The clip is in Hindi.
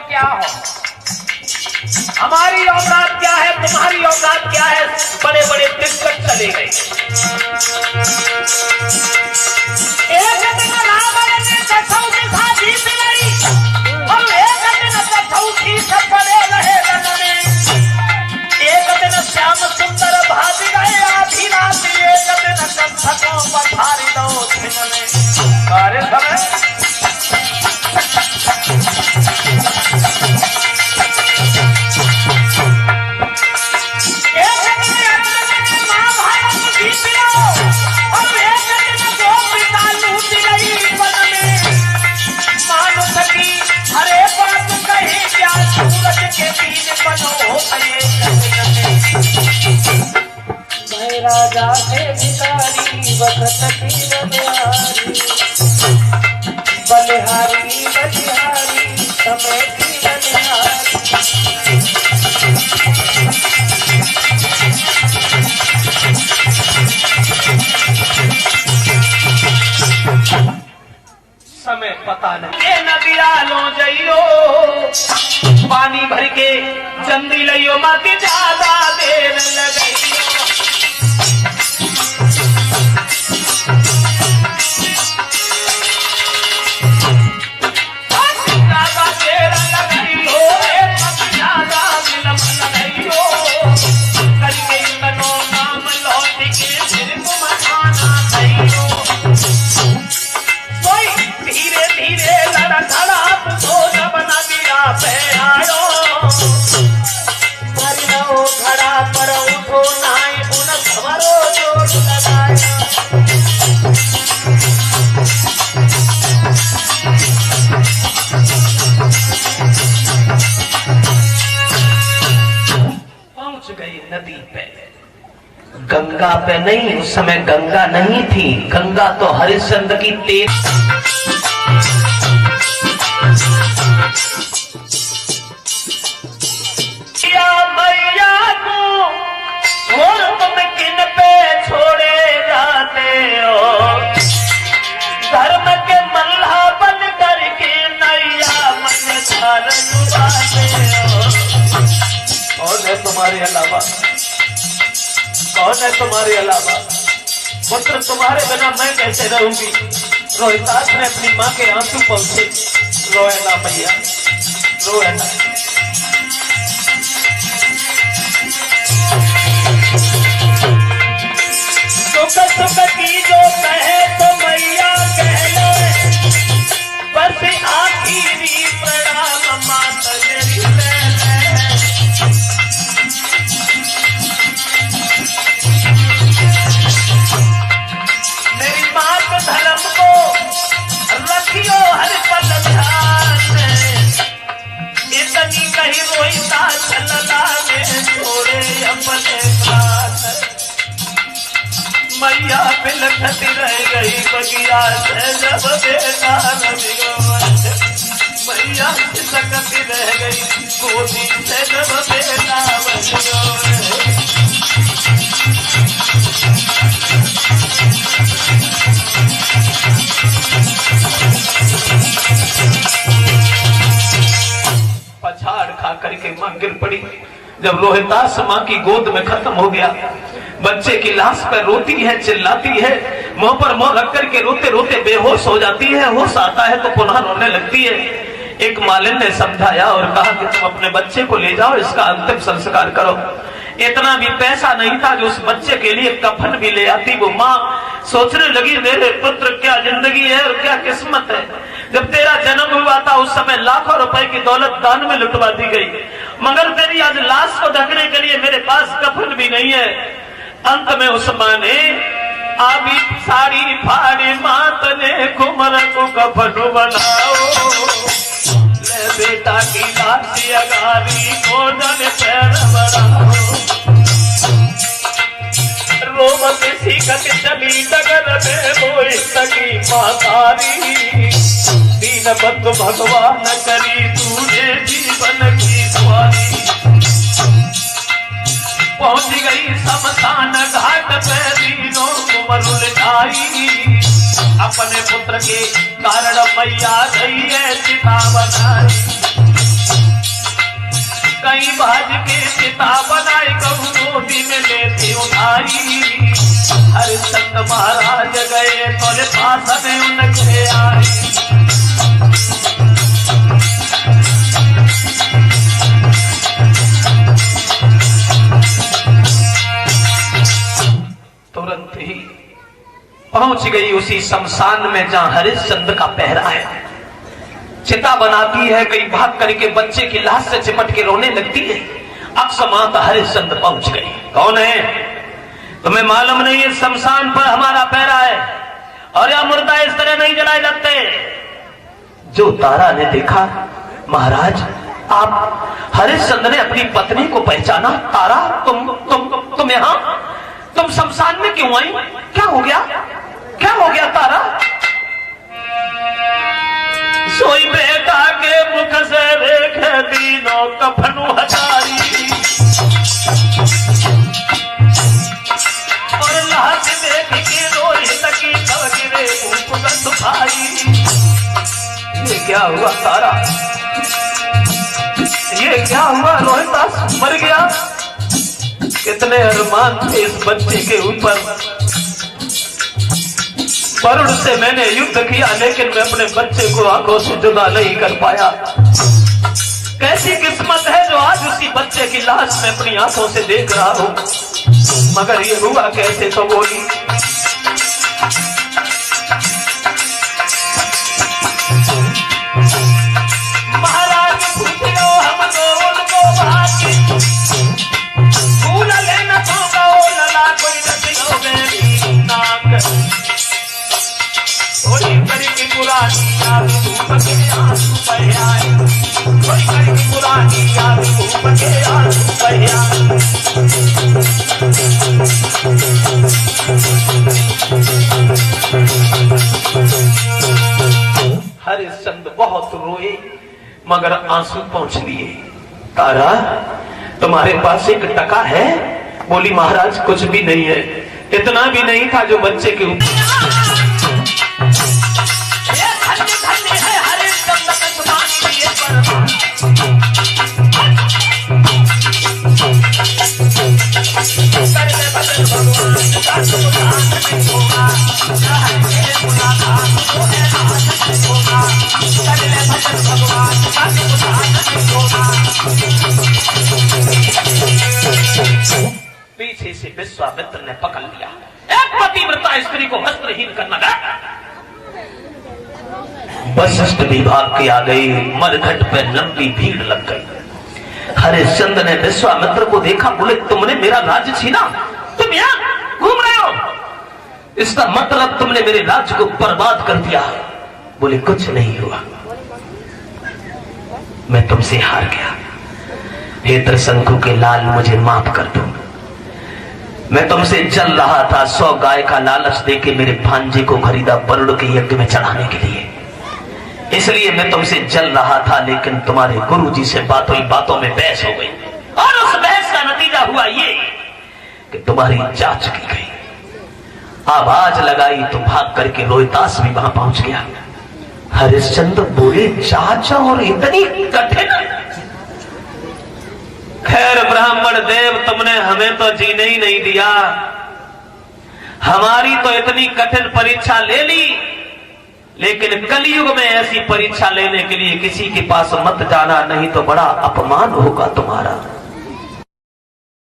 क्या हो? हमारी औकात क्या है, तुम्हारी औकात क्या है? बड़े बड़े दिक्कत चले गए। एक दिन रावण ने कछऊ की साथी पिलाई और एक दिन कछऊ की सब बने रहे वन में। एक दिन श्याम सुंदर भाग गए आधी रात, एक दिन कंठकों पधारी दो दिन में। सारे समय राजा के भिखारी वक्त की बलिहारी, बलिहारी बलिहारी समय की बलिहारी। समय पता नहीं नदिया लो जइयो पानी भर के जल्दी लियो मत ज्यादा देर लगइयो। नदी पे, गंगा पे नहीं, उस समय गंगा नहीं थी, गंगा तो हरिश्चंद्र की तेज। मैया को और तुम किन पे छोड़े जाते हो, धर्म के मल्हा बन करके नैया मन छान डुबाते हो। कौन है तुम्हारे अलावा, कौन है तुम्हारे अलावा? पुत्र तुम्हारे बिना मैं कैसे रहूंगी? रोहितास ने अपनी माँ के आंसू पहुंचे। रोए ना भैया, रोए ना। सुख सुख की जो कहे तो मैया कह लो, बस आखिरी प्रणाम माता मेरी धर्म को रखियो हर पल ध्यान में। इतनी कही रोहिता चलला में छोड़े अपने प्राण। मैया बिलखती रह गई बगिया से जब बेटा नदियों, मैया बिलखती रह गई गोदी से जब बेटा बजियों। पछाड़ खा करके मां गिर पड़ी। जब रोहितास मां की गोद में खत्म हो गया, बच्चे की लाश पर रोती है, चिल्लाती है, मुंह पर मुंह रख करके रोते रोते बेहोश हो जाती है। होश आता है तो पुनः रोने लगती है। एक मालिन ने समझाया और कहा कि तुम अपने बच्चे को ले जाओ, इसका अंतिम संस्कार करो। इतना भी पैसा नहीं था जो उस बच्चे के लिए कफन भी ले आती। वो माँ सोचने लगी मेरे पुत्र क्या जिंदगी है और क्या किस्मत है। जब तेरा जन्म हुआ था उस समय लाखों रुपए की दौलत दान में लुटवा दी गई, मगर तेरी आज लाश को ढकने के लिए मेरे पास कफन भी नहीं है। अंत में उस माँ ने आबी साड़ी फाड़ी मात ने कुमर को कफन बनाओ, ले बेटा की लाश अगारी को जन पैर बढ़ाओ। रोमत सीखत चली डगर में मोई सकी मातारी, दीन बंधु भगवान करी तूने जीवन की सवारी। पहुंच गई शमशान घाट पे दीनों उमर उलझाई। अपने पुत्र के कारण मैया रही है चिता बनाई। कई भाज के चिता बनाई कहूँ गोदी में लेती उठाई। हरिश्चंद्र महाराज गए तोरे पास में उनके आई। तुरंत ही पहुंच गई उसी शमशान में जहां हरिश्चंद्र का पहरा है। चिता बनाती है, कई भाग करके बच्चे की लाश से चिपट के रोने लगती है। अकस्मात हरिश्चंद्र पहुंच गई। कौन है? तुम्हें मालूम नहीं है शमशान पर हमारा पहरा है और यह मुर्दा इस तरह नहीं जलाए जाते। जो तारा ने देखा, महाराज आप हरिश्चंद्र ने अपनी पत्नी को पहचाना। तारा तुम यहां, तुम शमशान में क्यों आई? क्या हो गया? क्या हो गया तारा? सोई बेटा के मुख से देखे दीनों कफनु हटाई और लाश देख के रोई सकी तब गिरे ऊपर सुखाई। ये क्या हुआ तारा? ये क्या हुआ? रोहितास मर गया? कितने अरमान थे इस बच्चे के ऊपर। वरुण से मैंने युद्ध किया लेकिन मैं अपने बच्चे को आंखों से जुदा नहीं कर पाया। कैसी किस्मत है जो आज उसी बच्चे की लाश में अपनी आंखों से देख रहा हूं। मगर ये हुआ कैसे? तो बोली महाराज पूछो हम उनको बाकी भूल लेना तो लला कोई नहीं नाक करके पुरानी याद के आंसू बह आए। करके पुरानी याद के आंसू बह आए। हरिश्चंद्र बहुत रोए मगर आंसू पहुंच लिए। तारा तुम्हारे पास एक टका है? बोली महाराज कुछ भी नहीं है। इतना भी नहीं था जो बच्चे के ऊपर पीछे से विश्वामित्र ने पकड़ लिया। एक पतिव्रता स्त्री को वस्त्रहीन करना था। वशिष्ठ विभाग की आ गई। मरघट पे लंबी भीड़ लग गई। हरिश्चंद्र ने विश्वामित्र को देखा। बोले तुमने मेरा राज्य छीना, तुम यहाँ घूम रहे हो, इसका मतलब तुमने मेरे राज्य को बर्बाद कर दिया। बोले कुछ नहीं हुआ, मैं तुमसे हार गया। हे त्रिशंकु के लाल मुझे माफ कर दो। मैं तुमसे जल रहा था 100 गाय का लालच देके मेरे भांजे को खरीदा वरुण के यज्ञ में चढ़ाने के लिए, इसलिए मैं तुमसे जल रहा था। लेकिन तुम्हारे गुरुजी से बातों में बहस हो गई और उस बहस का नतीजा हुआ ये कि तुम्हारी जांच की गई। आवाज लगाई तो भाग करके रोहितास भी वहां पहुंच गया। हरिश्चंद्र बोले जांच और इतनी कठिन? खैर ब्राह्मण देव तुमने हमें तो जीने ही नहीं दिया। हमारी तो इतनी कठिन परीक्षा ले ली, लेकिन कलयुग में ऐसी परीक्षा लेने के लिए किसी के पास मत जाना, नहीं तो बड़ा अपमान होगा तुम्हारा।